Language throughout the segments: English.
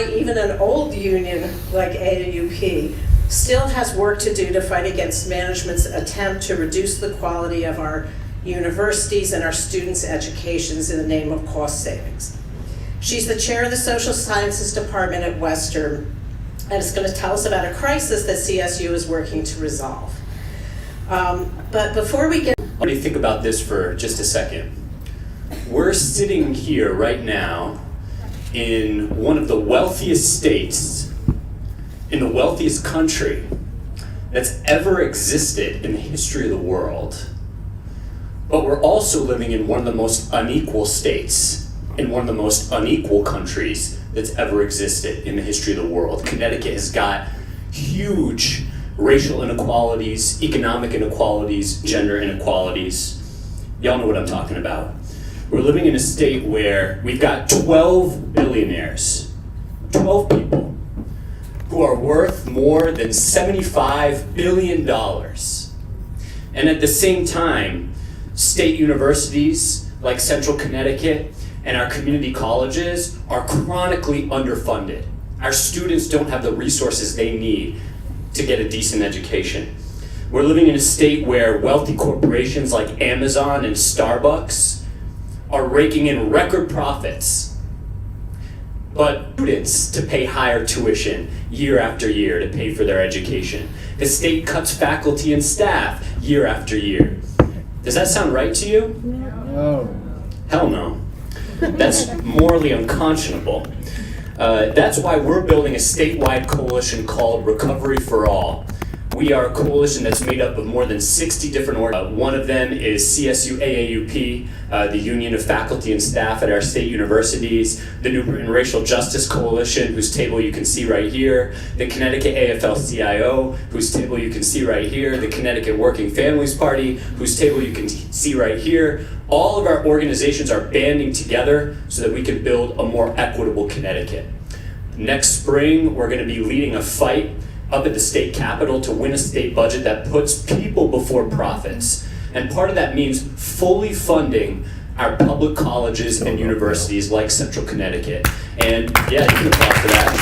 why even an old union like AAUP still has work to do to fight against management's attempt to reduce the quality of our universities and our students' educations in the name of cost savings. She's the chair of the Social Sciences Department at Western, and is going to tell us about a crisis that CSU is working to resolve. But before we get... What do you think about this for just a second? We're sitting here right now in one of the wealthiest states, in the wealthiest country that's ever existed in the history of the world. But we're also living in one of the most unequal states, in one of the most unequal countries that's ever existed in the history of the world. Connecticut has got huge racial inequalities, economic inequalities, gender inequalities. Y'all know what I'm talking about. We're living in a state where we've got 12 billionaires, 12 people who are worth more than $75 billion. And at the same time, state universities like Central Connecticut and our community colleges are chronically underfunded. Our students don't have the resources they need to get a decent education. We're living in a state where wealthy corporations like Amazon and Starbucks are raking in record profits, but students to pay higher tuition year after year to pay for their education. The state cuts faculty and staff year after year. Does that sound right to you? No. Hell no. That's morally unconscionable. That's why we're building a statewide coalition called Recovery for All. We are a coalition that's made up of more than 60 different organizations. One of them is CSU-AAUP, the Union of Faculty and Staff at our state universities, the New Britain Racial Justice Coalition, whose table you can see right here, the Connecticut AFL-CIO, whose table you can see right here, the Connecticut Working Families Party, whose table you can see right here. All of our organizations are banding together so that we can build a more equitable Connecticut. Next spring, we're going to be leading a fight up at the state capitol to win a state budget that puts people before profits. And part of that means fully funding our public colleges and universities like Central Connecticut. And yeah, you can applaud for that.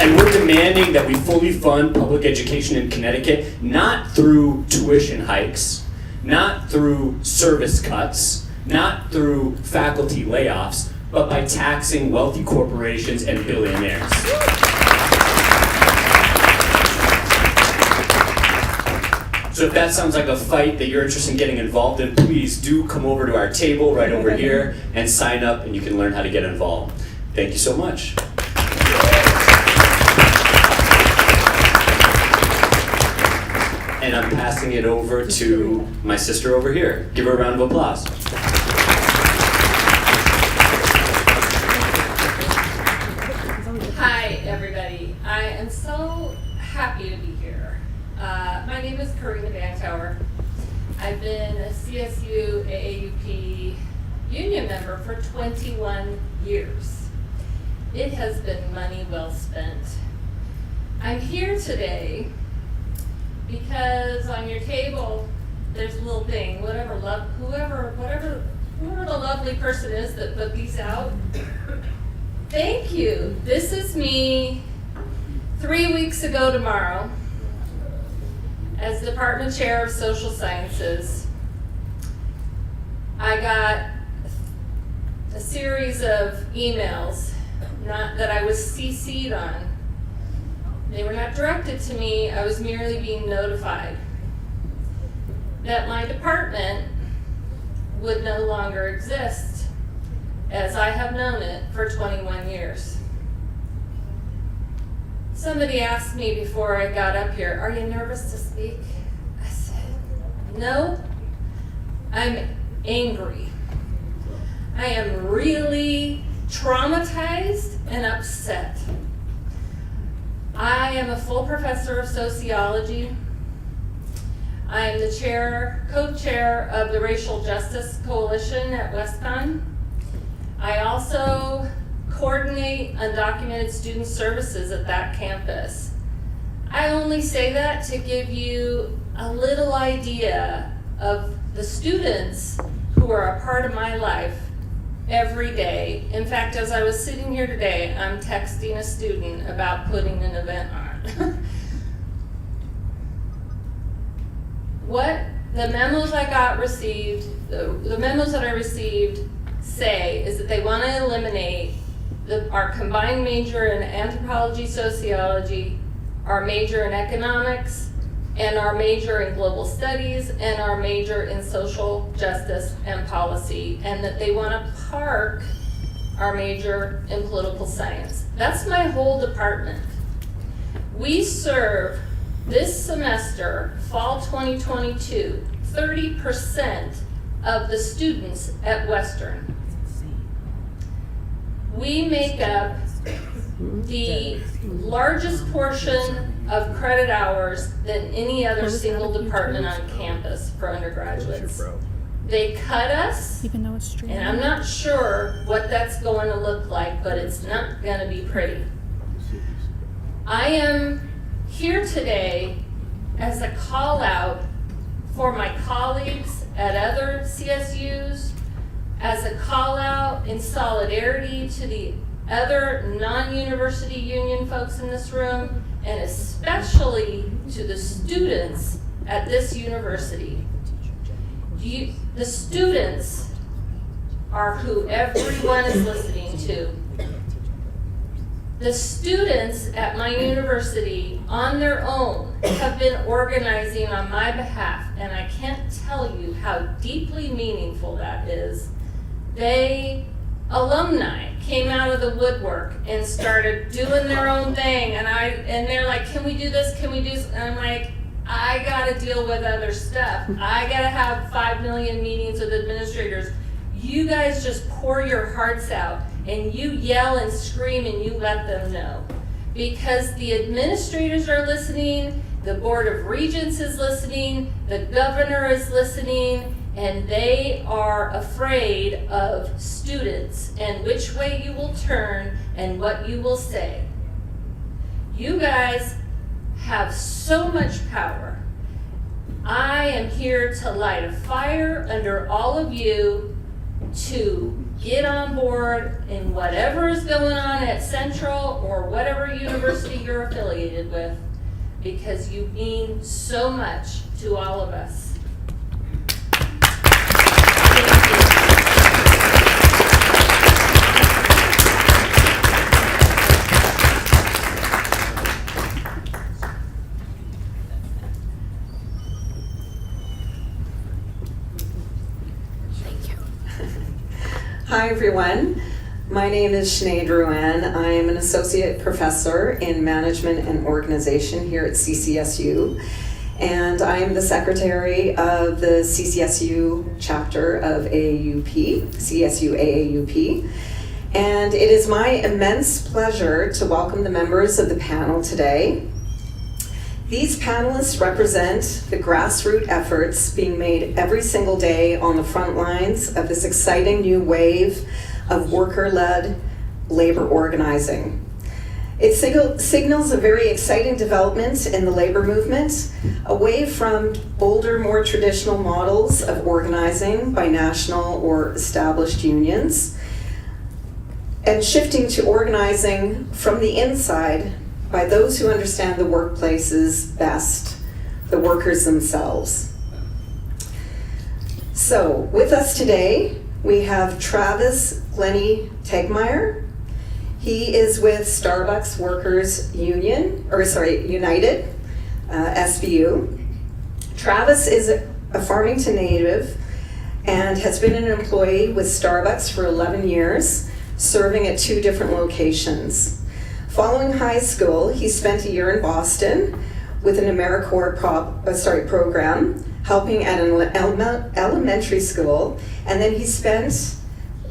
And we're demanding that we fully fund public education in Connecticut, not through tuition hikes, not through service cuts, not through faculty layoffs, but by taxing wealthy corporations and billionaires. So if that sounds like a fight that you're interested in getting involved in, please do come over to our table right over here and sign up, and you can learn how to get involved. Thank you so much. And I'm passing it over to my sister over here. Give her a round of applause. Everybody, I am so happy to be here. My name is Karina Bantower. I've been a CSU-AAUP union member for 21 years. It has been money well spent. I'm here today because on your table there's a little thing, whoever the lovely person is that put these out. Thank you. This is me 3 weeks ago tomorrow as Department Chair of Social Sciences. I got a series of emails that I was CC'd on. They were not directed to me. I was merely being notified that my department would no longer exist as I have known it for 21 years. Somebody asked me before I got up here, are you nervous to speak? I said, no, I'm angry. I am really traumatized and upset. I am a full professor of sociology. I am the co-chair of the Racial Justice Coalition at WestCon. I also coordinate undocumented student services at that campus. I only say that to give you a little idea of the students who are a part of my life every day. In fact, as I was sitting here today, I'm texting a student about putting an event on. What the memos the memos that I received say is that they want to eliminate our combined major in anthropology, sociology, our major in economics, and our major in global studies, and our major in social justice and policy, and that they want to park our major in political science. That's my whole department. We serve this semester, fall 2022, 30% of the students at Western. We make up the largest portion of credit hours than any other single department on campus for undergraduates. They cut us, Even though it's streaming. and I'm not sure what that's going to look like, but it's not going to be pretty. I am here today as a call out for my colleagues at other CSUs, as a call out in solidarity to the other non-university union folks in this room, and especially to the students at this university. The students are who everyone is listening to. The students at my university on their own have been organizing on my behalf, and I can't tell you how deeply meaningful that is. Alumni came out of the woodwork and started doing their own thing, and they're like, can we do this, can we do this? And I'm like, I gotta deal with other stuff. I gotta have 5 million meetings with administrators. You guys just pour your hearts out, and you yell and scream, and you let them know. Because the administrators are listening, the Board of Regents is listening, the governor is listening, and they are afraid of students and which way you will turn and what you will say. You guys have so much power. I am here to light a fire under all of you to get on board in whatever is going on at Central or whatever university you're affiliated with, because you mean so much to all of us. Hi everyone, my name is Sinead Ruan. I am an associate professor in management and organization here at CCSU, and I am the secretary of the CCSU chapter of AAUP, CSU-AAUP. And it is my immense pleasure to welcome the members of the panel today. These panelists represent the grassroots efforts being made every single day on the front lines of this exciting new wave of worker-led labor organizing. It signals a very exciting development in the labor movement, away from older, more traditional models of organizing by national or established unions, and shifting to organizing from the inside by those who understand the workplaces best, the workers themselves. So with us today, we have Travis Glennie Tegmeyer. He is with Starbucks Workers United, SBU. Travis is a Farmington native and has been an employee with Starbucks for 11 years, serving at 2 different locations. Following high school, he spent a year in Boston with an AmeriCorps program, helping at an elementary school, and then he spent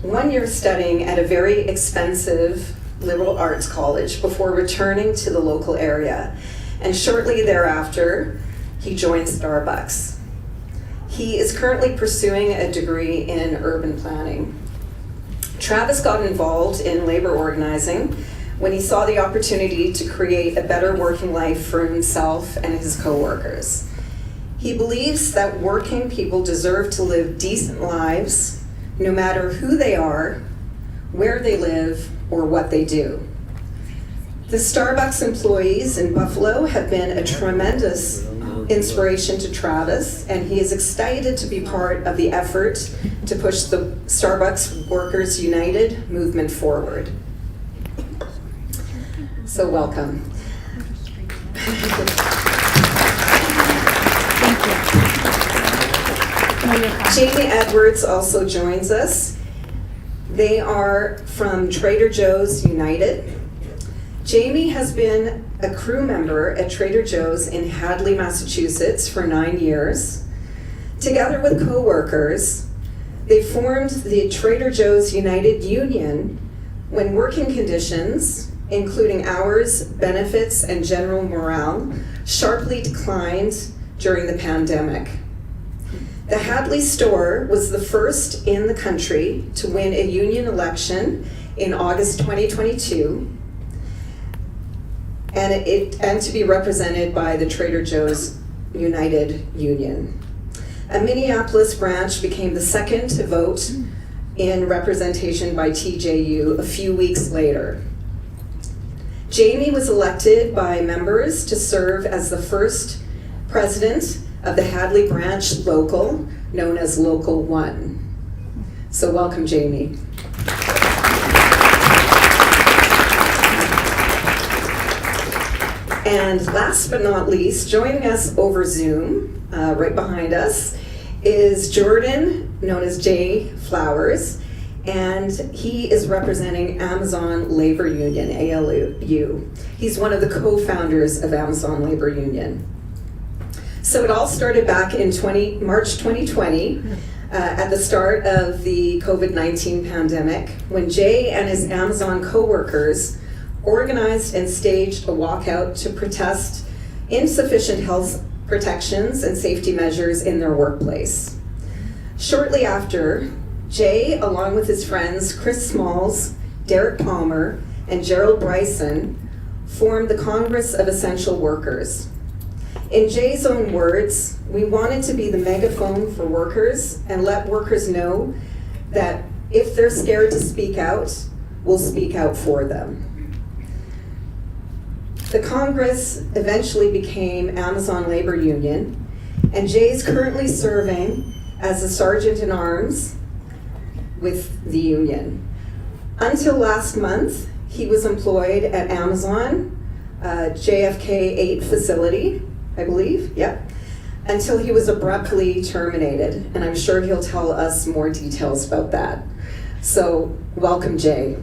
1 year studying at a very expensive liberal arts college before returning to the local area. And shortly thereafter, he joined Starbucks. He is currently pursuing a degree in urban planning. Travis got involved in labor organizing when he saw the opportunity to create a better working life for himself and his coworkers. He believes that working people deserve to live decent lives, no matter who they are where they live, or what they do. The Starbucks employees in Buffalo have been a tremendous inspiration to Travis, and he is excited to be part of the effort to push the Starbucks Workers United movement forward. So welcome. Jamie Edwards also joins us. They are from Trader Joe's United. Jamie has been a crew member at Trader Joe's in Hadley, Massachusetts for 9 years. Together with co-workers, they formed the Trader Joe's United Union when working conditions, including hours, benefits, and general morale, sharply declined during the pandemic. The Hadley store was the first in the country to win a union election in August 2022, and to be represented by the Trader Joe's United Union. A Minneapolis branch became the second to vote in representation by TJU a few weeks later. Jamie was elected by members to serve as the first president of the Hadley branch local, known as Local 1. So welcome, Jamie. And last but not least, joining us over Zoom, right behind us, is Jordan, known as Jay Flowers, and he is representing Amazon Labor Union, AAUP. He's one of the co-founders of Amazon Labor Union. So it all started back in March 2020, at the start of the COVID-19 pandemic, when Jay and his Amazon co-workers organized and staged a walkout to protest insufficient health protections and safety measures in their workplace. Shortly after, Jay, along with his friends Chris Smalls, Derek Palmer, and Gerald Bryson, formed the Congress of Essential Workers. In Jay's own words, we wanted to be the megaphone for workers and let workers know that if they're scared to speak out, we'll speak out for them. The Congress eventually became Amazon Labor Union, and Jay's currently serving as a sergeant-in-arms with the union. Until last month, he was employed at Amazon, JFK 8 facility, I believe, yep, until he was abruptly terminated, and I'm sure he'll tell us more details about that. So, welcome, Jay.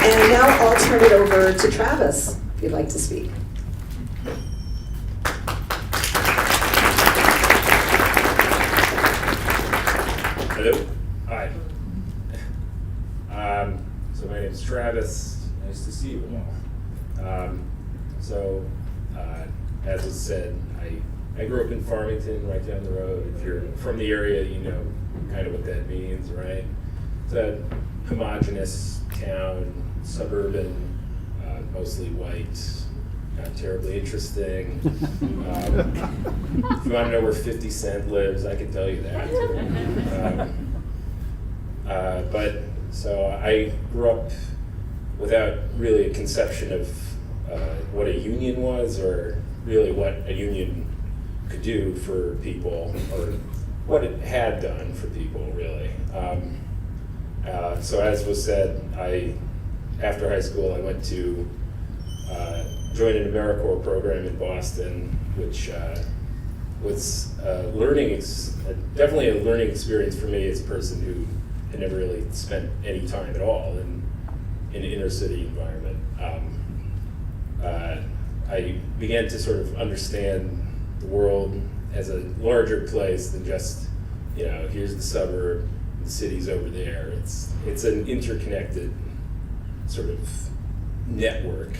And now I'll turn it over to Travis, if you'd like to speak. Hello. Hi. So my name is Travis. Nice to see you all. As was said, I grew up in Farmington, right down the road. If you're from the area, you know kind of what that means, right? It's a homogeneous town, suburban, mostly white, not terribly interesting. If you want to know where 50 Cent lives, I can tell you that. So I grew up without really a conception of what a union was, or really what a union could do for people, or what it had done for people, really. So as was said, after high school, I went to join an AmeriCorps program in Boston, which was definitely a learning experience for me as a person who had never really spent any time at all in an inner city environment. I began to sort of understand the world as a larger place than just, here's the suburb, the city's over there. It's an interconnected sort of network.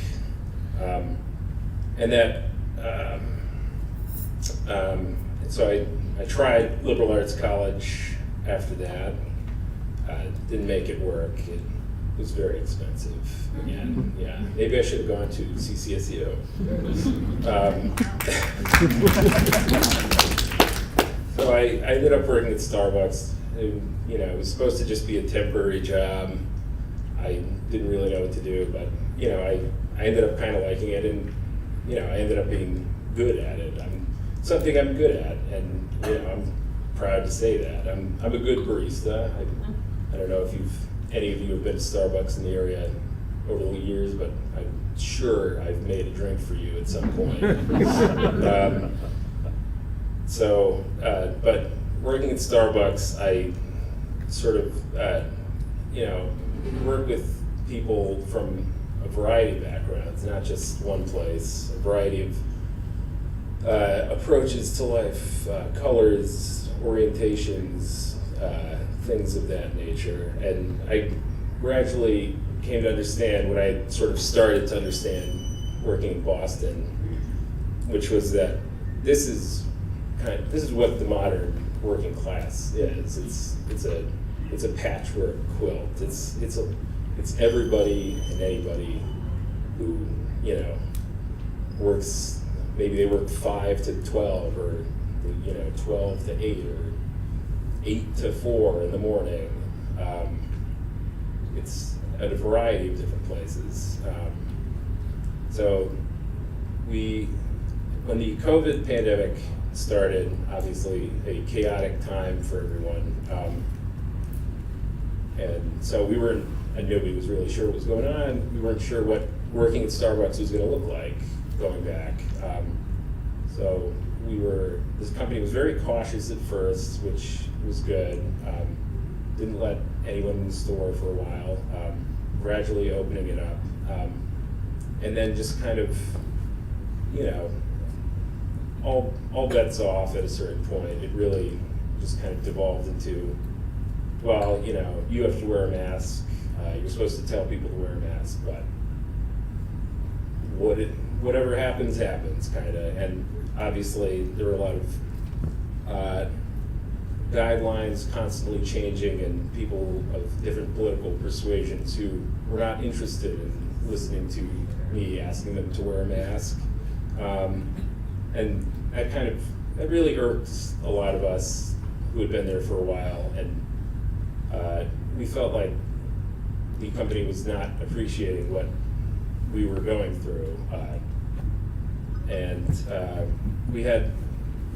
So I tried liberal arts college after that. Didn't make it work. It was very expensive. Again, yeah. Maybe I should have gone to CSU. So So I ended up working at Starbucks. And, it was supposed to just be a temporary job. I didn't really know what to do, but I ended up kind of liking it, and I ended up being good at it. Something I'm good at, and I'm proud to say that. I'm a good barista. I don't know if any of you have been to Starbucks in the area over the years, but I'm sure I've made a drink for you at some point. But working at Starbucks, I sort of, work with people from a variety of backgrounds, not just one place, a variety of approaches to life, colors, orientations, things of that nature. And I gradually came to understand what I sort of started to understand working in Boston, which was that this is what the modern working class is. It's a patchwork quilt. It's everybody and anybody who works. Maybe they work 5 to 12, or 12 to 8, or 8 to 4 in the morning. It's at a variety of different places. So when the COVID pandemic started, obviously a chaotic time for everyone. And so and nobody was really sure what was going on. We weren't sure what working at Starbucks was going to look like going back. So this company was very cautious at first, which was good. Didn't let anyone in the store for a while, gradually opening it up. And then just kind of, all bets off at a certain point. It really just kind of devolved into, well, you have to wear a mask. You're supposed to tell people to wear a mask, but whatever happens, kind of. And obviously, there were a lot of guidelines constantly changing, and people of different political persuasions who were not interested in listening to me asking them to wear a mask. And that really irked a lot of us who had been there for a while, and we felt like the company was not appreciating what we were going through. And we had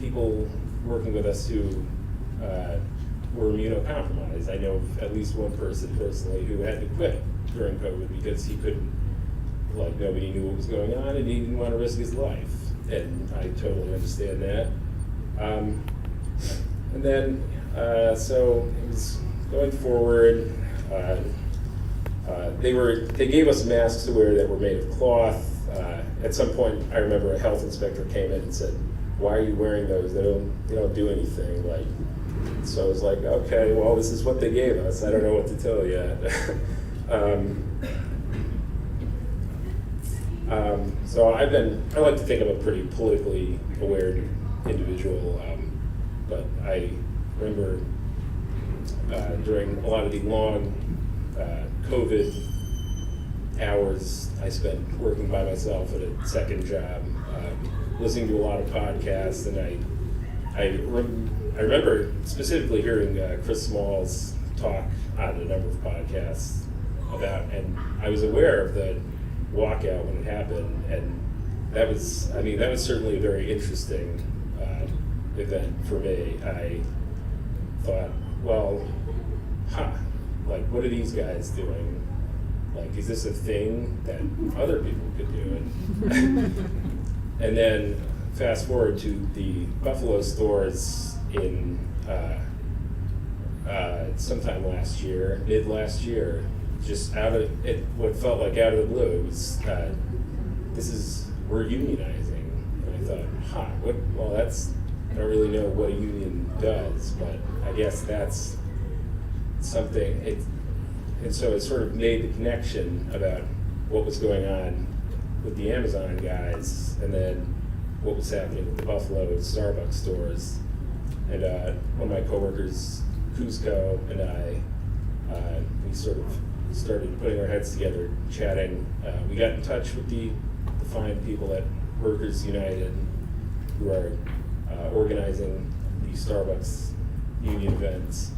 people working with us who were immunocompromised. I know of at least one person personally who had to quit during COVID because he couldn't, nobody knew what was going on, and he didn't want to risk his life. And I totally understand that. And then, so it was going forward. They gave us masks to wear that were made of cloth. At some point, I remember a health inspector came in and said, "Why are you wearing those? They don't do anything." So I was like, "Okay, well, this is what they gave us. I don't know what to tell you." So I like to think I'm a pretty politically aware individual, but I remember during a lot of the long COVID hours I spent working by myself at a second job, listening to a lot of podcasts, and I remember specifically hearing Chris Small's talk on a number of podcasts about, and I was aware of the walkout when it happened, and that was certainly a very interesting event for me. I thought, well, what are these guys doing? Is this a thing that other people could do? And then fast forward to the Buffalo stores in sometime last year, mid last year, just out of it, what felt like out of the blue. It was we're unionizing, and I thought, I don't really know what a union does, but I guess that's something. And so it sort of made the connection about what was going on with the Amazon guys, and then what was happening with the Buffalo and Starbucks stores. And one of my coworkers, Kuzco, and I, we sort of started putting our heads together, chatting. We got in touch with the fine people at Workers United, who are organizing these Starbucks union events.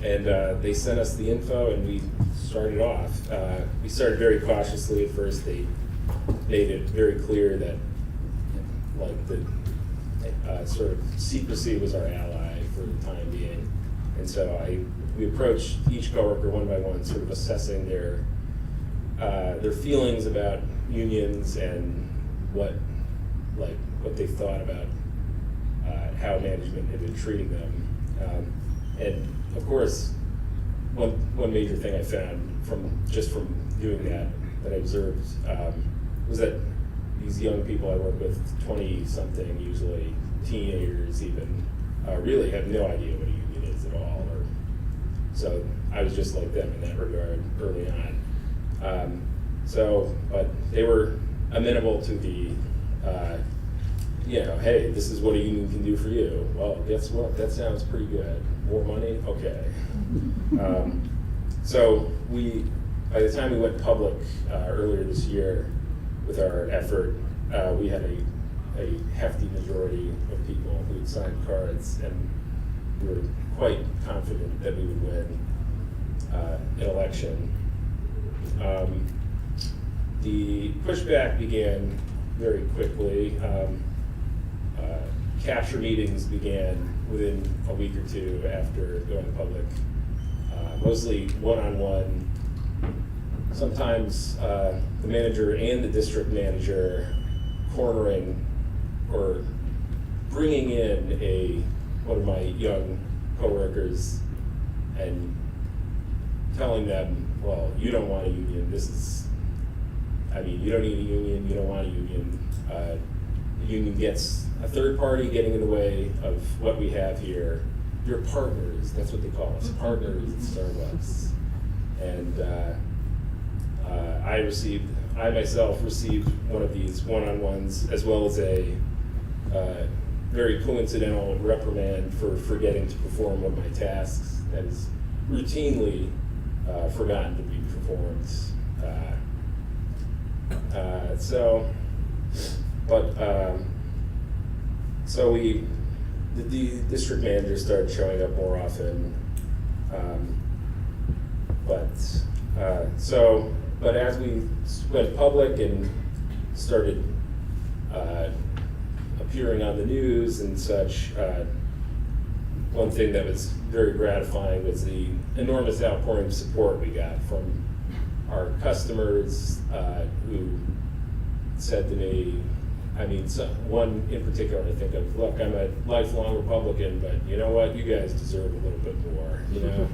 And they sent us the info, and we started off. We started very cautiously at first. They made it very clear that, like, the sort of secrecy was our ally for the time being. And so we approached each coworker one by one, sort of assessing their feelings about unions and what they thought about how management had been treating them. And of course, one major thing I found from doing that I observed was that these young people I work with, 20-something, usually teenagers even, really have no idea what a union is at all. So I was just like them in that regard early on. But they were amenable to the, hey, this is what a union can do for you. Well, guess what? That sounds pretty good. More money? Okay. So by the time we went public earlier this year with our effort, we had a hefty majority of people who had signed cards, and we were quite confident that we would win an election. The pushback began very quickly. Capture meetings began within a week or two after going public, mostly one-on-one. Sometimes the manager and the district manager cornering or bringing in one of my young coworkers and telling them, well, you don't want a union. You don't need a union. You don't want a union. The union gets a third party getting in the way of what we have here. Your partners, that's what they call us, partners at Starbucks. And I myself received one of these one-on-ones, as well as a very coincidental reprimand for forgetting to perform one of my tasks that is routinely forgotten to be performed. The district manager started showing up more often. But as we went public and started appearing on the news and such, one thing that was very gratifying was the enormous outpouring of support we got from our customers who said to me, one in particular I think of, look, I'm a lifelong Republican, but you know what, you guys deserve a little bit more, you know?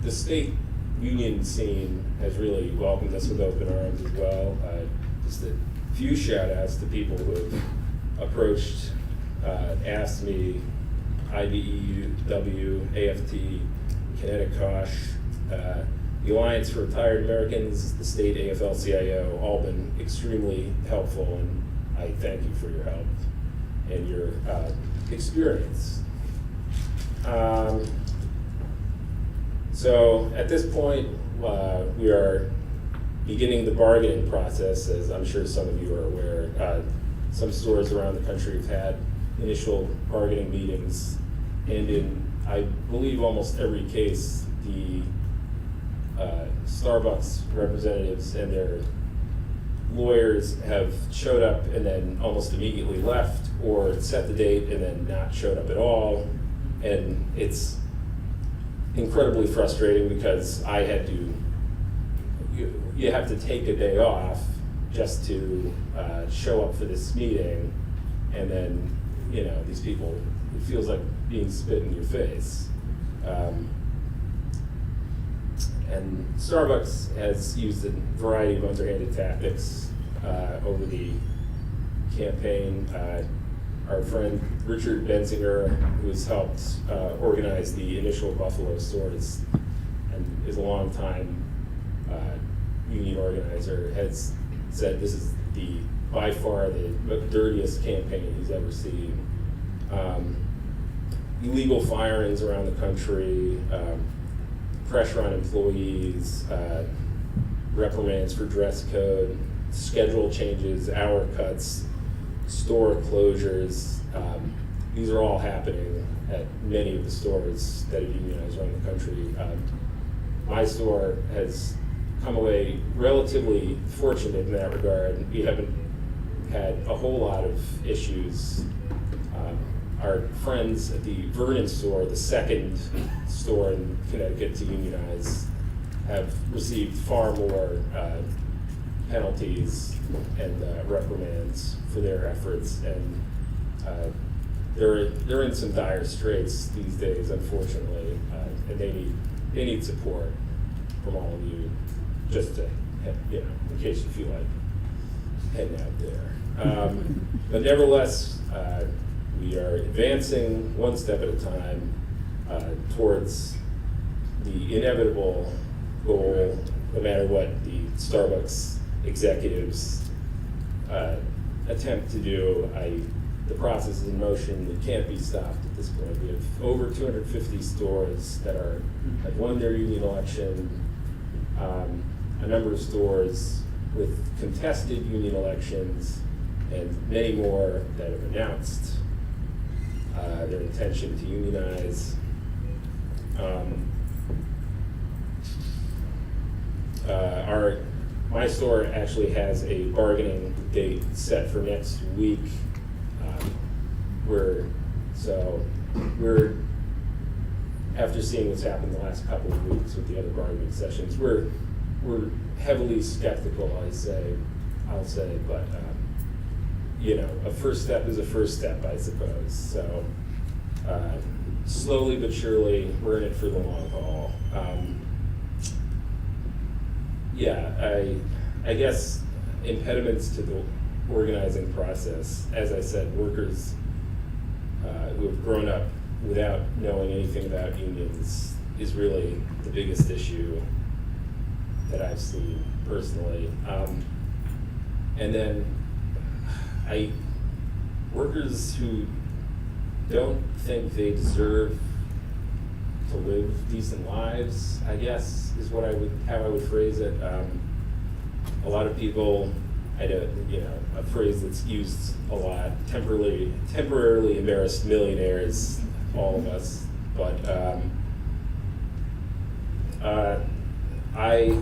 The state union scene has really welcomed us with open arms as well. Just a few shout outs to people who have approached, asked me, IBEW, AFT, Kinetic Kosh, the Alliance for Retired Americans, the state AFL-CIO, all been extremely helpful, and I thank you for your help and your experience. So at this point, we are beginning the bargaining process, as I'm sure some of you are aware. Some stores around the country have had initial bargaining meetings, and in, I believe, almost every case, the Starbucks representatives and their lawyers have showed up and then almost immediately left, or set the date and then not showed up at all. And it's incredibly frustrating because I had to, you have to take a day off just to show up for this meeting, and then, these people, it feels like being spit in your face. And Starbucks has used a variety of underhanded tactics over the campaign. Our friend Richard Benzinger, who has helped organize the initial Buffalo stores and is a longtime union organizer, has said this is by far the dirtiest campaign he's ever seen. Illegal firings around the country, pressure on employees, reprimands for dress code, schedule changes, hour cuts, store closures. These are all happening at many of the stores that have unionized around the country. My store has come away relatively fortunate in that regard. We haven't had a whole lot of issues. Our friends at the Vernon store, the second store in Connecticut to unionize, have received far more penalties and reprimands for their efforts, and they're in some dire straits these days, unfortunately, and they need support from all of you, just to, you know, in case you feel like heading out there. But nevertheless, we are advancing one step at a time towards the inevitable goal, no matter what the Starbucks executives attempt to do. The process is in motion. It can't be stopped at this point. We have over 250 stores that have won their union election, a number of stores with contested union elections, and many more that have announced their intention to unionize. My store actually has a bargaining date set for next week. We're after seeing what's happened the last couple of weeks with the other bargaining sessions, we're heavily skeptical. I'll say, but you know, a first step is a first step, I suppose. So slowly but surely, we're in it for the long haul. I guess impediments to the organizing process, as I said, workers who have grown up without knowing anything about unions is really the biggest issue that I've seen personally. And then workers who don't think they deserve to live decent lives, I guess, is how I would phrase it. A lot of people, a phrase that's used a lot, temporarily embarrassed millionaires, all of us. But I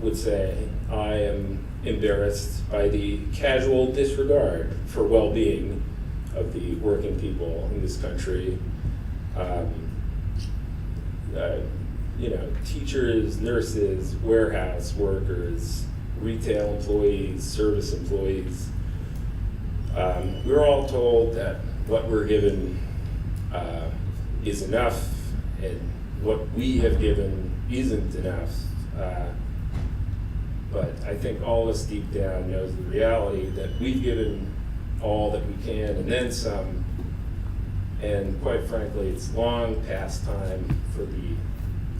would say I am embarrassed by the casual disregard for well-being of the working people in this country. Teachers, nurses, warehouse workers, retail employees, service employees. We're all told that what we're given is enough, and what we have given isn't enough. But I think all of us deep down knows the reality that we've given all that we can and then some. And quite frankly, it's long past time for the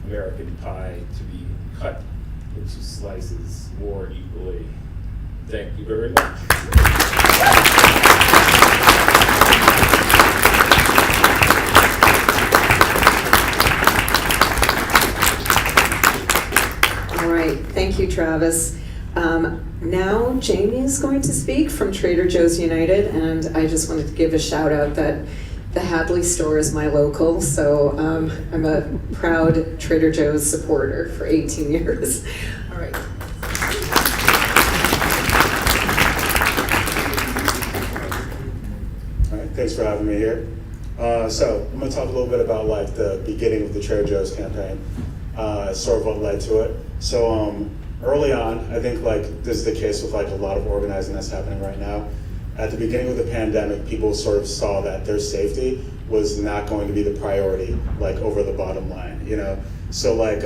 American pie to be cut into slices more equally. Thank you very much. All right, thank you, Travis. Now Jamie is going to speak from Trader Joe's United, and I just wanted to give a shout out that the Hadley store is my local, so I'm a proud Trader Joe's supporter for 18 years. All right. All right, thanks for having me here. So I'm going to talk a little bit about like the beginning of the Trader Joe's campaign, sort of what led to it. So early on, I think like this is the case with like a lot of organizing that's happening right now. At the beginning of the pandemic, people sort of saw that their safety was not going to be the priority, like over the bottom line, you know? So like,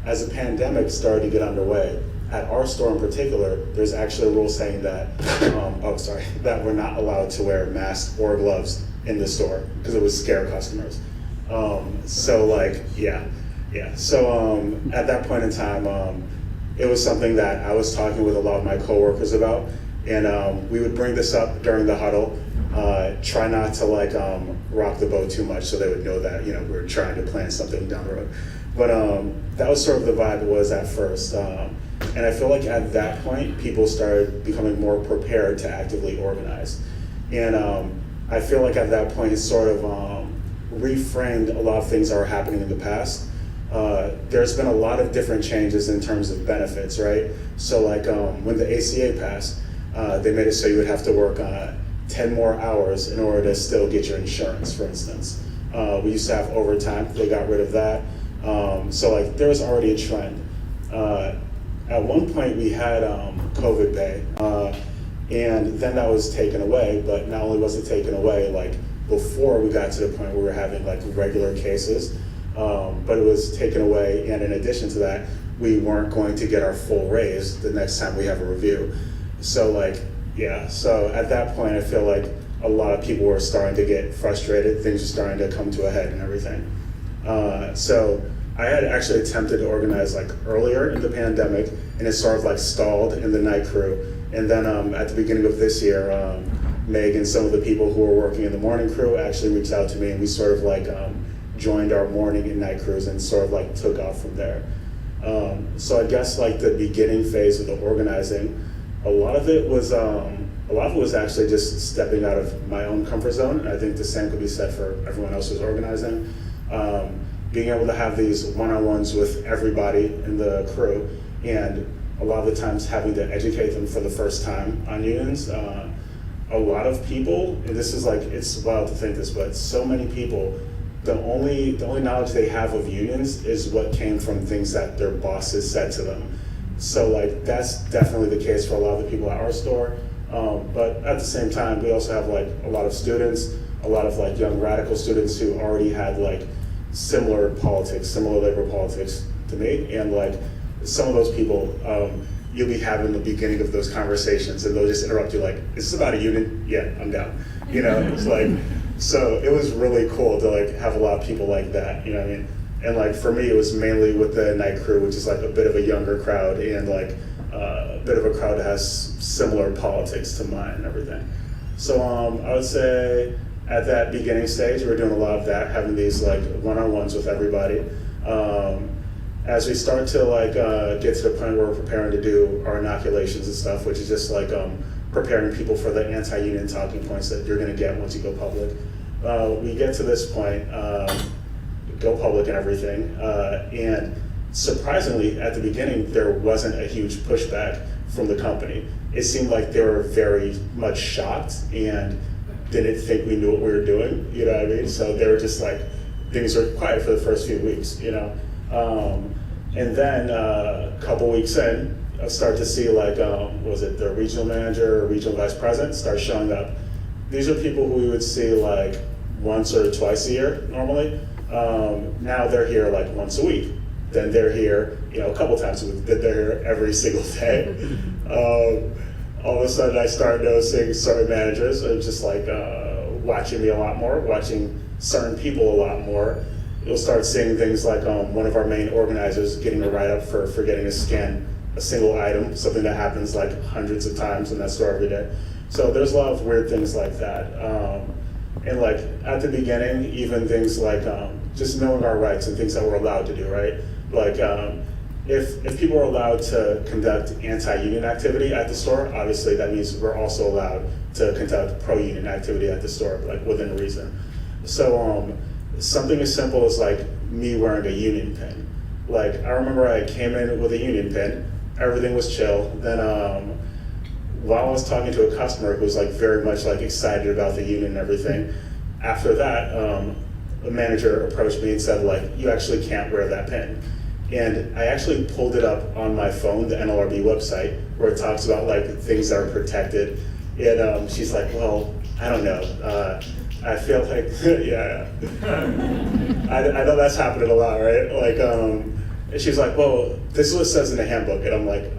as the pandemic started to get underway, at our store in particular, there's actually a rule saying that, that we're not allowed to wear masks or gloves in the store because it would scare customers. So at that point in time, it was something that I was talking with a lot of my coworkers about. And we would bring this up during the huddle, try not to like rock the boat too much so they would know that, we were trying to plan something down the road. But that was sort of the vibe it was at first. And I feel like at that point, people started becoming more prepared to actively organize. And I feel like at that point, it sort of reframed a lot of things that were happening in the past. There's been a lot of different changes in terms of benefits, right? So like when the ACA passed, they made it so you would have to work 10 more hours in order to still get your insurance, for instance. We used to have overtime, they got rid of that. So like there was already a trend. At one point we had COVID pay, and then that was taken away, but not only was it taken away, like before we got to the point where we were having like regular cases, but it was taken away, and in addition to that, we weren't going to get our full raise the next time we have a review. So like, yeah, so at that point I feel like a lot of people were starting to get frustrated, things were starting to come to a head and everything. So I had actually attempted to organize like earlier in the pandemic, and it sort of like stalled in the night crew. And then at the beginning of this year, Meg and some of the people who were working in the morning crew actually reached out to me, and we sort of like joined our morning and night crews and sort of like took off from there. So I guess like the beginning phase of the organizing, a lot of it was actually just stepping out of my own comfort zone. I think the same could be said for everyone else who's organizing. Being able to have these one-on-ones with everybody in the crew, and a lot of the times having to educate them for the first time on unions. A lot of people, and this is like, it's wild to think this, but so many people, the only knowledge they have of unions is what came from things that their bosses said to them. So like that's definitely the case for a lot of the people at our store. But at the same time, we also have like a lot of students, a lot of like young radical students who already had like similar politics, similar labor politics to me. And like some of those people, you'll be having the beginning of those conversations and they'll just interrupt you like, is this about a union? Yeah, I'm down. You know, it's like, so it was really cool to like have a lot of people like that, you know what I mean? And like for me, it was mainly with the night crew, which is like a bit of a younger crowd and like a bit of a crowd that has similar politics to mine and everything. So I would say at that beginning stage, we were doing a lot of that, having these like one-on-ones with everybody. As we start to like get to the point where we're preparing to do our inoculations and stuff, which is just like preparing people for the anti-union talking points that you're gonna get once you go public. We get to this point, go public and everything, and surprisingly, at the beginning, there wasn't a huge pushback from the company. It seemed like they were very much shocked and didn't think we knew what we were doing, you know what I mean? So they were just like, things were quiet for the first few weeks, you know? And then a couple weeks in, I start to see like, was it the regional manager or regional vice president start showing up. These are people who we would see like once or twice a year normally. Now they're here like once a week. Then they're here, you know, a couple times a week. Then they're here every single day. All of a sudden I started noticing certain managers are just like watching me a lot more, watching certain people a lot more. You'll start seeing things like one of our main organizers getting a write-up for forgetting to scan a single item, something that happens like hundreds of times in that store every day. So there's a lot of weird things like that. And like at the beginning, even things like just knowing our rights and things that we're allowed to do, right? Like if people are allowed to conduct anti-union activity at the store, obviously that means we're also allowed to conduct pro-union activity at the store, like within reason. So something as simple as like me wearing a union pin. Like I remember I came in with a union pin, everything was chill. Then while I was talking to a customer who was like very much like excited about the union and everything, after that, the manager approached me and said like, you actually can't wear that pin. And I actually pulled it up on my phone, the NLRB website, where it talks about like things that are protected. And she's like, well, I don't know. I feel like, yeah, I know that's happening a lot, right? Like, and she's like, well, this is what it says in the handbook. And I'm like,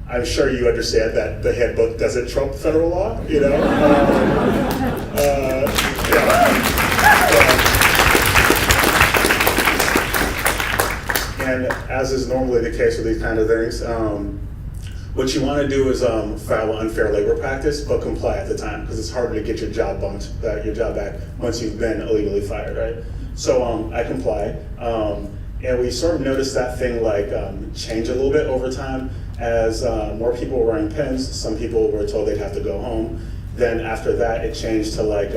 I'm sure you understand that the handbook doesn't trump federal law, you know? And as is normally the case with these kind of things, what you want to do is file an unfair labor practice, but comply at the time, because it's harder to get your job back once you've been illegally fired, right? So I comply, and we sort of noticed that thing like change a little bit over time as more people were wearing pins. Some people were told they'd have to go home, Then after that, it changed to like,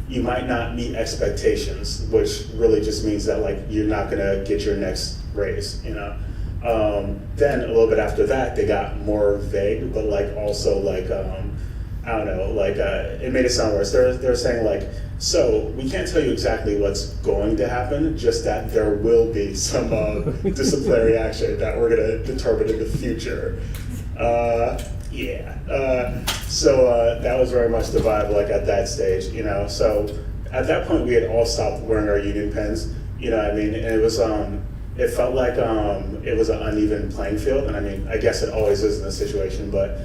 you might not meet expectations, which really just means that like you're not gonna get your next raise, you know? Then a little bit after that, they got more vague, but like also like, I don't know, like it made it sound worse. They're saying like, so we can't tell you exactly what's going to happen, just that there will be some disciplinary action that we're gonna determine in the future. So that was very much the vibe like at that stage, you know. So at that point we had all stopped wearing our union pins, you know what I mean? And it was it felt like it was an uneven playing field, and I mean I guess it always is in this situation, but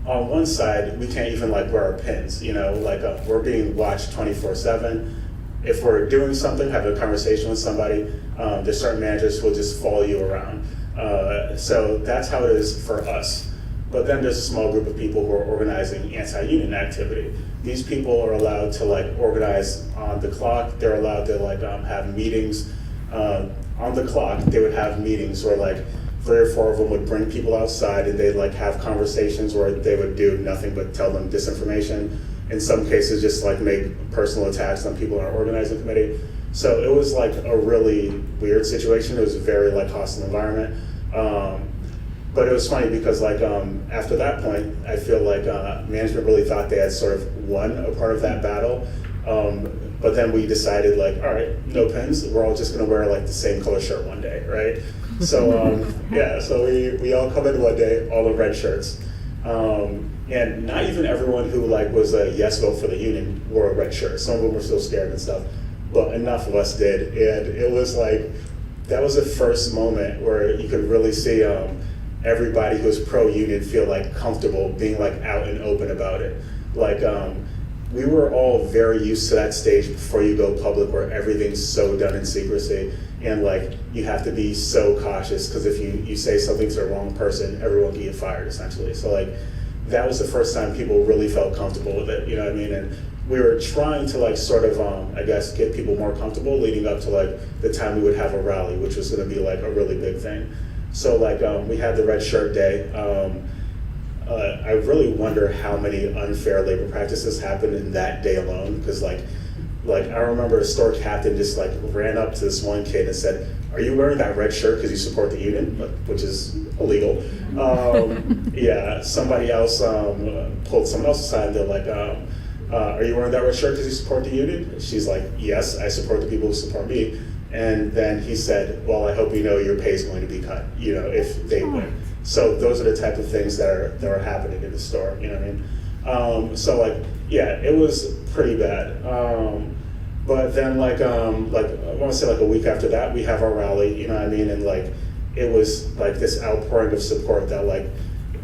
on one side we can't even like wear our pins, you know, like we're being watched 24/7. If we're doing something, having a conversation with somebody, there's certain managers who will just follow you around. So that's how it is for us. But then there's a small group of people who are organizing anti-union activity. These people are allowed to like organize on the clock. They're allowed to like have meetings on the clock. They would have meetings where like 3 or 4 of them would bring people outside and they'd like have conversations where they would do nothing but tell them disinformation. In some cases, just like make personal attacks on people in our organizing committee. So it was like a really weird situation. It was a very like hostile environment. But it was funny because like after that point, I feel like management really thought they had sort of won a part of that battle. But then we decided like, all right, no pins. We're all just gonna wear like the same color shirt one day, right? So so we all come in one day, all in red shirts. And not even everyone who like was a yes vote for the union wore a red shirt. Some of them were still scared and stuff, but enough of us did. And it was like, that was the first moment where you could really see everybody who was pro-union feel like comfortable being like out and open about it. Like we were all very used to that stage before you go public where everything's so done in secrecy and like you have to be so cautious because if you say something to the wrong person, everyone can get fired essentially. So like that was the first time people really felt comfortable with it, you know what I mean? And we were trying to like sort of, I guess, get people more comfortable leading up to like the time we would have a rally, which was gonna be like a really big thing. So like we had the red shirt day. I really wonder how many unfair labor practices happened in that day alone. Because like I remember a store captain just like ran up to this one kid and said, "Are you wearing that red shirt because you support the union?" Which is illegal. Somebody else pulled someone else aside and they're like, "Are you wearing that red shirt because you support the union?" She's like, "Yes, I support the people who support me." And then he said, "Well, I hope you know your pay is going to be cut, you know, if they win." So those are the type of things that are happening in the store, you know what I mean? So like, yeah, it was pretty bad. But then like I want to say like a week after that, we have our rally, you know what I mean? And like, it was like this outpouring of support that like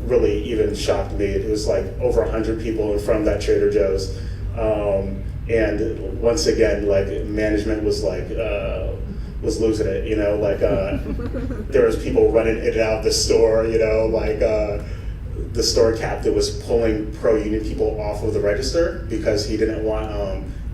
really even shocked me. It was like over 100 people in front of that Trader Joe's. And once again, like management was like, was losing it, you know, like there was people running in and out of the store, you know, like the store captain was pulling pro-union people off of the register because he didn't want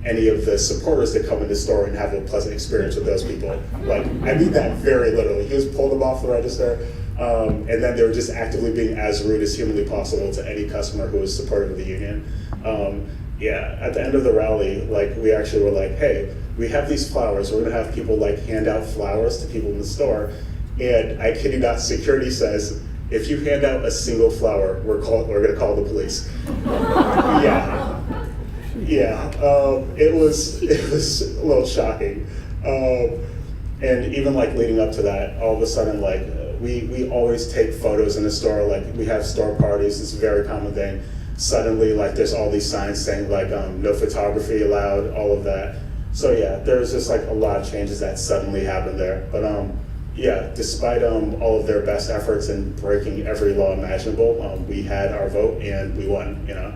any of the supporters to come in the store and have a pleasant experience with those people. Like, I mean that very literally. He was pulling them off the register, and then they were just actively being as rude as humanly possible to any customer who was supportive of the union. At the end of the rally, like we actually were like, hey, we have these flowers. We're gonna have people like hand out flowers to people in the store. And I kid you not, security says, if you hand out a single flower, we're gonna call the police. It was a little shocking. And even like leading up to that, all of a sudden like we always take photos in the store. Like we have store parties. It's a very common thing. Suddenly, like there's all these signs saying like no photography allowed, all of that. So yeah, there's just like a lot of changes that suddenly happened there. But despite all of their best efforts in breaking every law imaginable, we had our vote and we won, you know.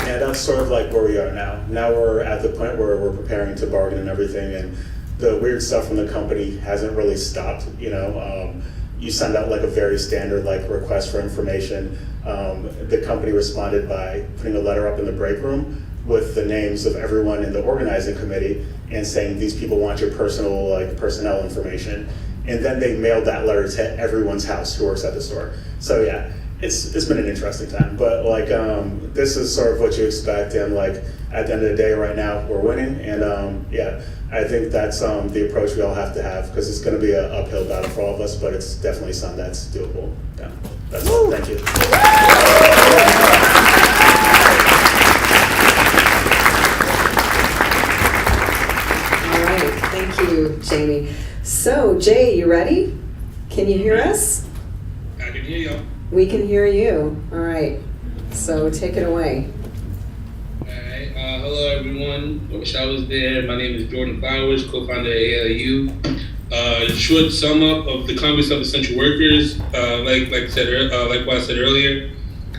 And that's sort of like where we are now. Now we're at the point where we're preparing to bargain and everything, and the weird stuff from the company hasn't really stopped, you know. You send out like a very standard like request for information. The company responded by putting a letter up in the break room with the names of everyone in the organizing committee and saying these people want your personal like personnel information. and then they mailed that letter to everyone's house who works at the store. So yeah, it's been an interesting time, but like this is sort of what you expect, and like at the end of the day, right now we're winning, and yeah, I think that's the approach we all have to have, because it's going to be an uphill battle for all of us, but it's definitely something that's doable. Yeah, that's all. Thank you. All right, thank you, Jamie. So, Jay, you ready? Can you hear us? I can hear y'all. We can hear you. All right, so take it away. Alright, hello everyone. I wish I was there. My name is Jordan Flowers, co-founder of AAU. Short sum up of the Congress of Essential Workers, like what I said earlier.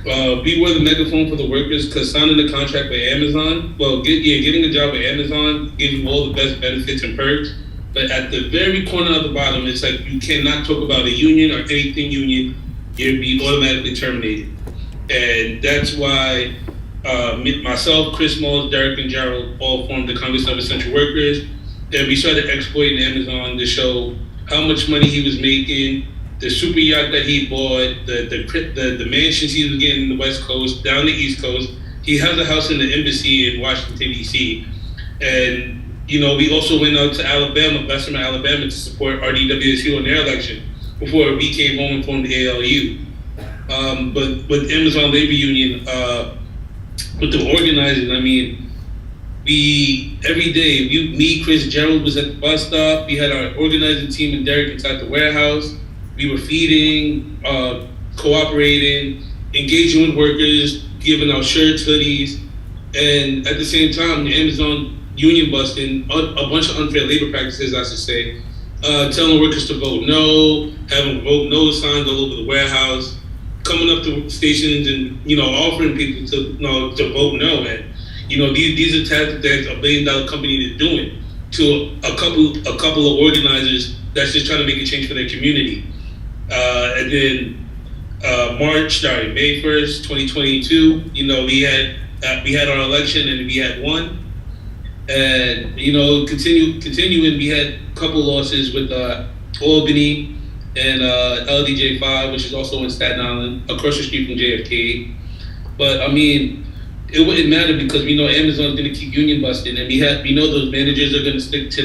We were the megaphone for the workers, because signing the contract with Amazon, getting a job at Amazon gives you all the best benefits and perks. But at the very corner of the bottom, it's like you cannot talk about a union or anything union, you'll be automatically terminated. And that's why myself, Chris Moles, Derek, and Gerald all formed the Congress of Essential Workers. And we started exploiting Amazon to show how much money he was making, the super yacht that he bought, the mansions he was getting in the West Coast, down the East Coast. He has a house in the embassy in Washington, D.C. And we also went out to Alabama, Bessemer, Alabama, to support RDWSU in their election before we came home and formed the ALU. But with Amazon Labor Union, with the organizing, I mean, every day, me, Chris, Gerald was at the bus stop. We had our organizing team and Derek inside the warehouse. We were feeding, cooperating, engaging with workers, giving out shirts, hoodies, and at the same time, the Amazon union busting, a bunch of unfair labor practices, I should say, telling workers to vote no, having vote no signs all over the warehouse, coming up to stations and offering people to vote no. And these are tactics that $1 billion company is doing to a couple of organizers that's just trying to make a change for their community. And then May 1st, 2022, we had our election and we had won. And continuing, we had a couple losses with Albany and LDJ5, which is also in Staten Island, across the street from JFK. But I mean, it wouldn't matter because we know Amazon's going to keep union busting, and we know those managers are going to stick to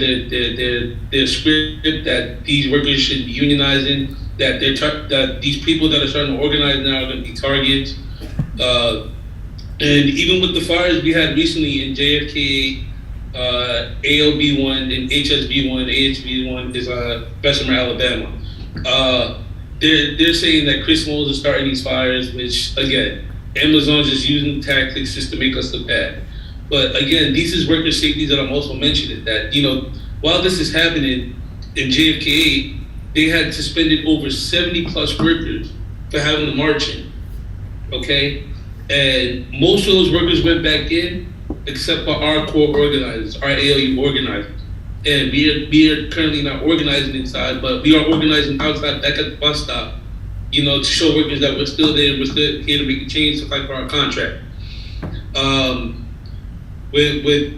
their script that these workers should be unionizing, that these people that are starting to organize now are going to be targets. And even with the fires we had recently in JFK, ALB1 and HSB1, AHB1 is Bessemer, Alabama. They're saying that Chris Moles is starting these fires, which again, Amazon's just using tactics just to make us look bad. But again, these is worker safety that I'm also mentioning, that while this is happening in JFK, they had suspended over 70 plus workers for having the marching. Okay, and most of those workers went back in, except for our core organizers, our ALU organizers. And we are currently not organizing inside, but we are organizing outside, back at the bus stop, to show workers that we're still there, we're still here to make a change to fight for our contract. With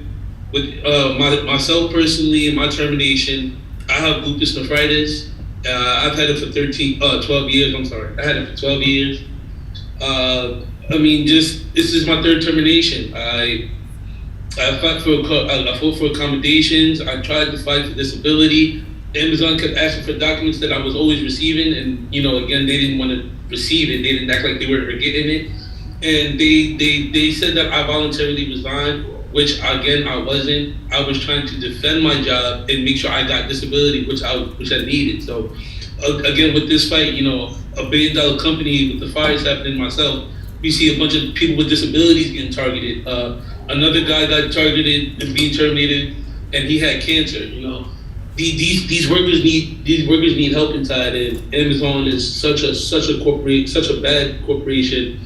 myself personally and my termination, I have lupus nephritis. I've had it for 12 years, I'm sorry. I had it for 12 years. This is my third termination. I fought for accommodations. I tried to fight for disability. Amazon kept asking for documents that I was always receiving, and again, they didn't want to receive it. They didn't act like they were getting it, and they said that I voluntarily resigned, which again I wasn't. I was trying to defend my job and make sure I got disability, which I needed. So again, with this fight, $1 billion company with the fires happening myself, we see a bunch of people with disabilities getting targeted. Another guy got targeted and being terminated, and he had cancer. These workers need help inside, and Amazon is such a bad corporation,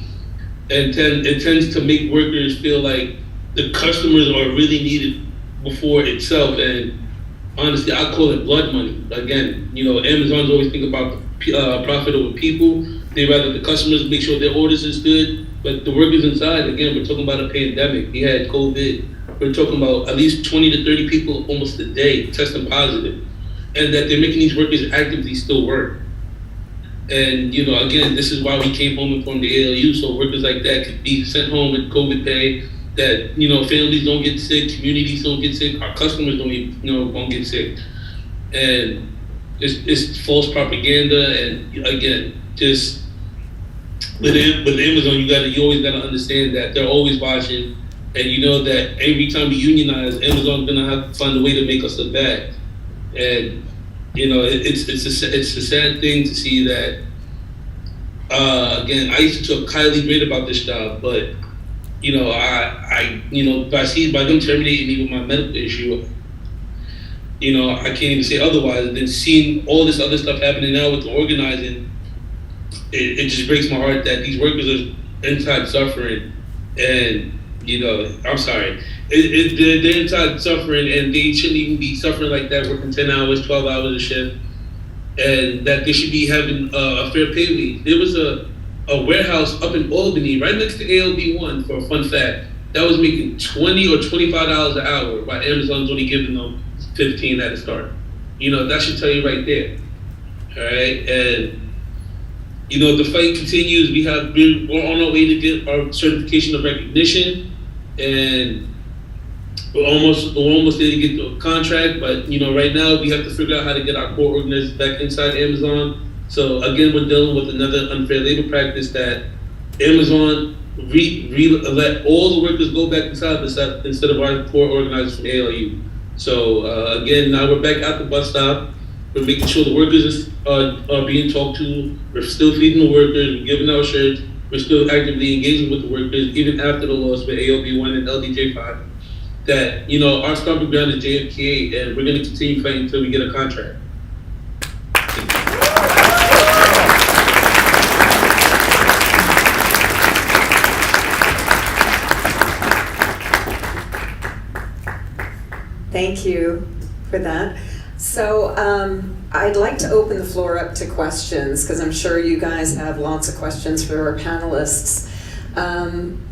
and it tends to make workers feel like the customers are really needed before itself. And honestly, I call it blood money. Again, Amazon's always think about profit over people. They rather the customers make sure their orders is good, but the workers inside, again, we're talking about a pandemic. We had COVID. We're talking about at least 20 to 30 people almost a day testing positive. and that they're making these workers actively still work. And, you know, again, this is why we came home and formed the ALU, so workers like that could be sent home with COVID pay, that, you know, families don't get sick, communities don't get sick, our customers don't get sick. And it's false propaganda, and again, just with Amazon, you always gotta understand that they're always watching, and you know that every time we unionize, Amazon's gonna have to find a way to make us look bad. And you know, it's a sad thing to see that. Again, I used to talk highly great about this job, but you know, by them terminating me with my medical issue, you know, I can't even say otherwise. And then seeing all this other stuff happening now with the organizing, it just breaks my heart that these workers are inside suffering. And you know, I'm sorry, they're inside suffering, and they shouldn't even be suffering like that, working 10 hours, 12 hours a shift, and that they should be having a fair pay wage. There was a warehouse up in Albany, right next to ALB1, for a fun fact, that was making $20 or $25 an hour, while Amazon's only giving them 15 at the start. You know, that should tell you right there. All right, and you know, the fight continues. We're on our way to get our certification of recognition, and we're almost there to get the contract. But you know, right now we have to figure out how to get our core organizers back inside Amazon. So again, we're dealing with another unfair labor practice that Amazon let all the workers go back inside instead of our core organizers from ALU. So again, now we're back at the bus stop. We're making sure the workers are being talked to. We're still feeding the workers. We're giving out shirts. We're still actively engaging with the workers, even after the loss with ALB1 and LDJ5. That, you know, our stomping ground is JFK, and we're going to continue fighting until we get a contract. Thank you for that. So I'd like to open the floor up to questions, because I'm sure you guys have lots of questions for our panelists.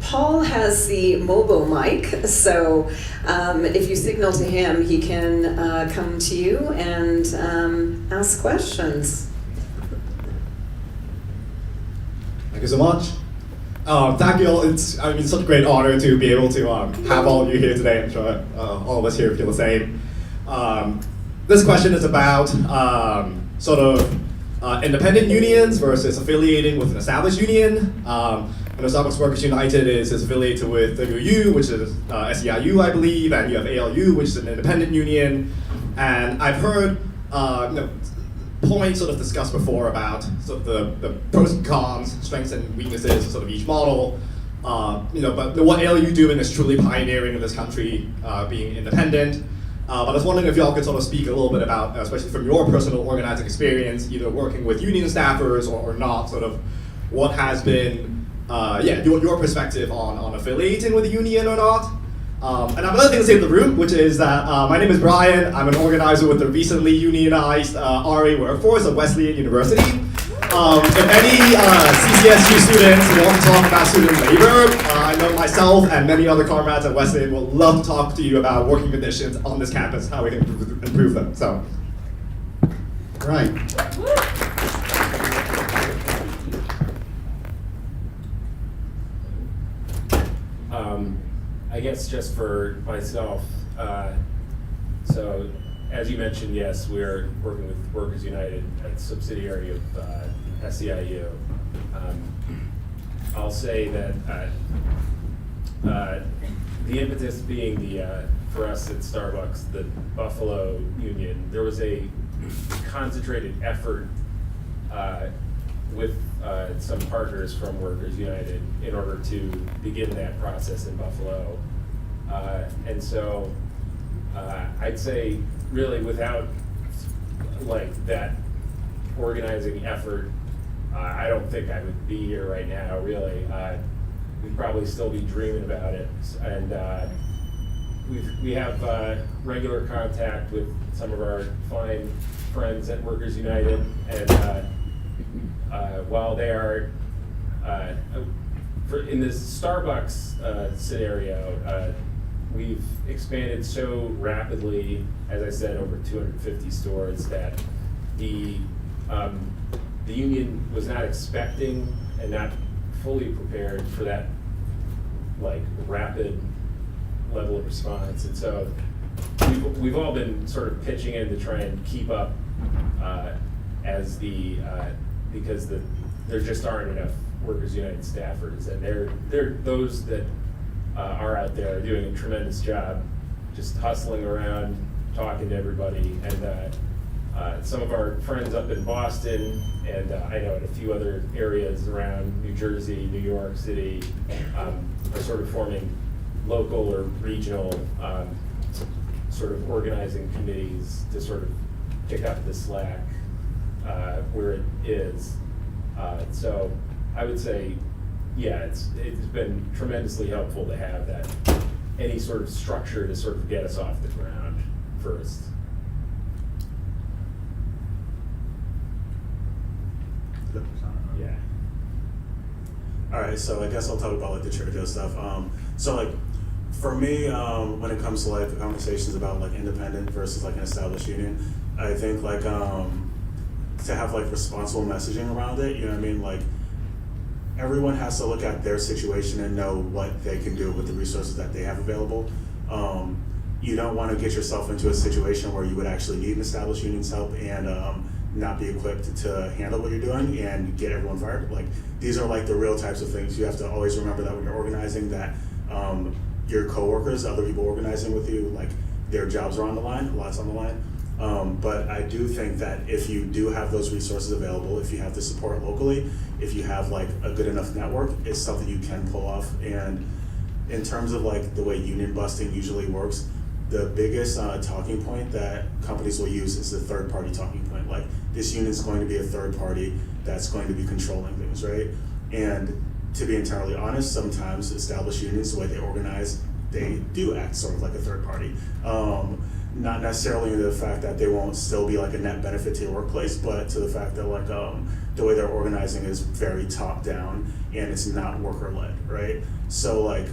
Paul has the mobile mic, so if you signal to him, he can come to you and ask questions. Thank you so much. Thank you all. It's such a great honor to be able to have all of you here today. I'm sure all of us here feel the same. This question is about independent unions versus affiliating with an established union. Starbucks Workers United is affiliated with the UU, which is SEIU, I believe, and you have ALU, which is an independent union. And I've heard points discussed before about the pros and cons, strengths and weaknesses of each model. But what ALU doing is truly pioneering in this country, being independent. But I was wondering if y'all could speak a little bit about, especially from your personal organizing experience, either working with union staffers or not, what has been your perspective on affiliating with a union or not. And I have another thing to say in the room, which is that my name is Brian. I'm an organizer with the recently unionized RA workforce at Wesleyan University. If any CCSU students want to talk about student labor, I know myself and many other comrades at Wesleyan will love to talk to you about working conditions on this campus, how we can improve them. So, right. I guess just for myself, so as you mentioned, yes, we're working with Workers United, a subsidiary of SEIU. I'll say that the impetus being for us at Starbucks, the Buffalo Union, there was a concentrated effort with some partners from Workers United in order to begin that process in Buffalo. And so I'd say really without that organizing effort, I don't think I would be here right now, really. We'd probably still be dreaming about it. And we have regular contact with some of our fine friends at Workers United, and while they are in this Starbucks scenario, we've expanded so rapidly, as I said, over 250 stores, that the union was not expecting and not fully prepared for that like rapid level of response. And so we've all been sort of pitching in to try and keep up as because there just aren't enough Workers United staffers, and they're those that are out there are doing a tremendous job, just hustling around, talking to everybody, and some of our friends up in Boston, and I know in a few other areas around New Jersey, New York City, are sort of forming local or regional sort of organizing committees to sort of pick up the slack where it is. So I would say, yeah, it's been tremendously helpful to have that, any sort of structure to sort of get us off the ground first. Yeah. All right, so I guess I'll talk about like the Trader Joe stuff. So like for me, when it comes to like conversations about like independent versus like an established union, I think like to have like responsible messaging around it, you know what I mean? Like everyone has to look at their situation and know what they can do with the resources that they have available. You don't want to get yourself into a situation where you would actually need an established union's help and not be equipped to handle what you're doing and get everyone fired. Like these are like the real types of things. You have to always remember that when you're organizing that your coworkers, other people organizing with you, like their jobs are on the line, a lot's on the line. But I do think that if you do have those resources available, if you have the support locally, if you have like a good enough network, it's something you can pull off. And in terms of like the way union busting usually works, the biggest talking point that companies will use is the third party talking point. Like this union is going to be a third party that's going to be controlling things, right? And to be entirely honest, sometimes established unions, the way they organize, they do act sort of like a third party. Not necessarily in the fact that they won't still be like a net benefit to your workplace, but to the fact that like the way they're organizing is very top down and it's not worker led, right? So like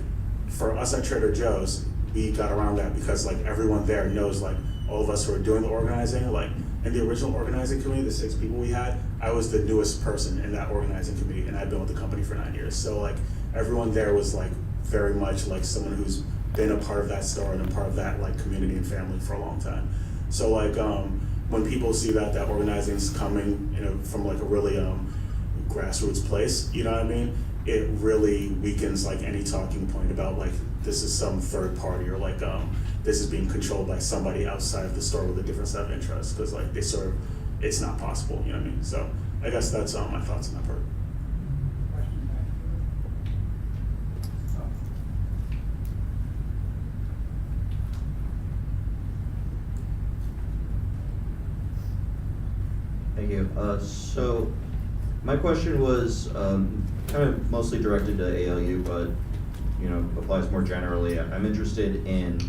for us at Trader Joe's, we got around that because like everyone there knows like all of us who are doing the organizing, like in the original organizing committee, the 6 people we had, I was the newest person in that organizing committee and I've been with the company for 9 years. So like everyone there was like very much like someone who's been a part of that store and a part of that like community and family for a long time. So like when people see that organizing is coming, you know, from like a really grassroots place, you know what I mean? It really weakens like any talking point about like this is some third party or like this is being controlled by somebody outside of the store with a different set of interests, because like they sort of, it's not possible, you know what I mean? So I guess that's my thoughts on that part. Thank you. So my question was kind of mostly directed to ALU, but you know applies more generally. I'm interested in